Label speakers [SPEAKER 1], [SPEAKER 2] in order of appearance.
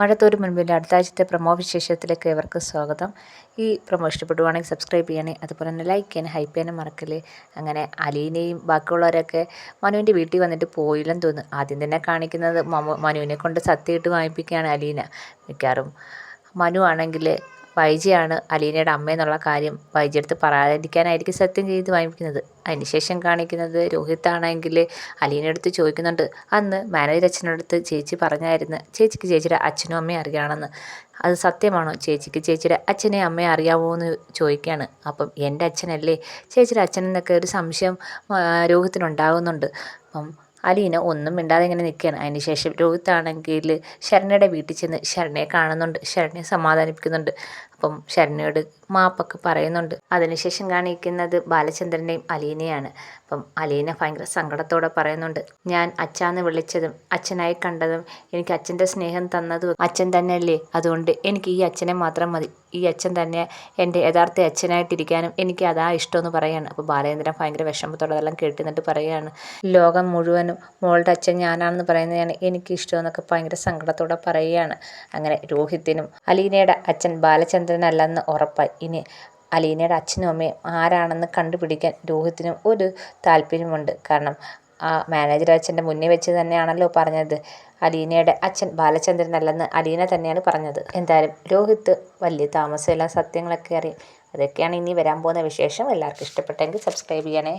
[SPEAKER 1] മഴത്തോരു മുൻപിൽ അടുത്ത ആഴ്ചത്തെ പ്രൊമോ വിശേഷത്തിലേക്ക് ഏവർക്കും സ്വാഗതം. ഈ പ്രൊമോ ഇഷ്ടപ്പെടുവാണെങ്കിൽ സബ്സ്ക്രൈബ് ചെയ്യണേ, അതുപോലെ തന്നെ ലൈക്ക് ചെയ്യാനും ഹൈപ്പ് ചെയ്യാനും മറക്കല്ലേ. അങ്ങനെ അലീനയും ബാക്കിയുള്ളവരൊക്കെ മനുവിൻ്റെ വീട്ടിൽ വന്നിട്ട് പോയില്ലെന്ന് തോന്നുന്നു. ആദ്യം തന്നെ കാണിക്കുന്നത് മനുവിനെ കൊണ്ട് സത്യമായിട്ട് വാങ്ങിപ്പിക്കുകയാണ് അലീന. മിക്കവാറും മനു ആണെങ്കിൽ വൈജിയാണ് അലീനയുടെ അമ്മയെന്നുള്ള കാര്യം വൈജിയെടുത്ത് പറയാതിരിക്കാനായിരിക്കും സത്യം ചെയ്ത് വാങ്ങിക്കുന്നത്. അതിനുശേഷം കാണിക്കുന്നത് രോഹിത്താണെങ്കിൽ അലീനടുത്ത് ചോദിക്കുന്നുണ്ട്, അന്ന് മാനേജർ അച്ഛനടുത്ത് ചേച്ചി പറഞ്ഞായിരുന്നു ചേച്ചിക്ക് ചേച്ചിയുടെ അച്ഛനും അമ്മയും അറിയാണെന്ന്. അത് സത്യമാണോ? ചേച്ചിക്ക് ചേച്ചിയുടെ അച്ഛനെ അമ്മയെ അറിയാമോ എന്ന് ചോദിക്കുകയാണ്. അപ്പം എൻ്റെ അച്ഛനല്ലേ ചേച്ചിയുടെ അച്ഛൻ എന്നൊക്കെ ഒരു സംശയം രോഹിത്തിനുണ്ടാകുന്നുണ്ട്. അപ്പം അലീന ഒന്നും മിണ്ടാതെ ഇങ്ങനെ നിൽക്കുകയാണ്. അതിനുശേഷം രോഹിത്താണെങ്കിൽ ശരണ്യയുടെ വീട്ടിൽ ചെന്ന് ശരണ്യയെ കാണുന്നുണ്ട്, ശരണ്യയെ സമാധാനിപ്പിക്കുന്നുണ്ട്. അപ്പം ശരണ്യയോട് മാപ്പൊക്കെ പറയുന്നുണ്ട്. അതിനുശേഷം കാണിക്കുന്നത് ബാലചന്ദ്രനെയും അലീനയാണ്. അപ്പം അലീന ഭയങ്കര സങ്കടത്തോടെ പറയുന്നുണ്ട്, ഞാൻ അച്ഛാന്ന് വിളിച്ചതും അച്ഛനായി കണ്ടതും എനിക്ക് അച്ഛൻ്റെ സ്നേഹം തന്നതും അച്ഛൻ തന്നെയല്ലേ, അതുകൊണ്ട് എനിക്ക് ഈ അച്ഛനെ മാത്രം മതി, ഈ അച്ഛൻ തന്നെ എൻ്റെ യഥാർത്ഥ അച്ഛനായിട്ടിരിക്കാനും എനിക്ക് അതാ ഇഷ്ടമെന്ന് പറയുകയാണ്. അപ്പോൾ ബാലചന്ദ്രൻ ഭയങ്കര വിഷമത്തോടെ അതെല്ലാം കേട്ടുന്നിട്ട് പറയുകയാണ്, ലോകം മുഴുവനും മോളുടെ അച്ഛൻ ഞാനാണെന്ന് പറയുന്നതാണ് എനിക്ക് ഇഷ്ടമെന്നൊക്കെ ഭയങ്കര സങ്കടത്തോടെ പറയുകയാണ്. അങ്ങനെ രോഹിത്തിനും അലീനയുടെ അച്ഛൻ ബാലചന്ദ്രനല്ലെന്ന് ഉറപ്പായി. ഇനി അലീനയുടെ അച്ഛനും അമ്മയും ആരാണെന്ന് കണ്ടുപിടിക്കാൻ രോഹിത്തിനും ഒരു താല്പര്യമുണ്ട്. കാരണം ആ മാനേജർ അച്ഛൻ്റെ മുന്നേ വെച്ച് തന്നെയാണല്ലോ പറഞ്ഞത് അലീനയുടെ അച്ഛൻ ബാലചന്ദ്രനല്ലെന്ന്. അലീന തന്നെയാണ് പറഞ്ഞത്. എന്തായാലും രോഹിത്ത് വലിയ താമസമെല്ലാം സത്യങ്ങളൊക്കെ അറിയും. അതൊക്കെയാണ് ഇനി വരാൻ പോകുന്ന വിശേഷം. എല്ലാവർക്കും ഇഷ്ടപ്പെട്ടെങ്കിൽ സബ്സ്ക്രൈബ് ചെയ്യണേ.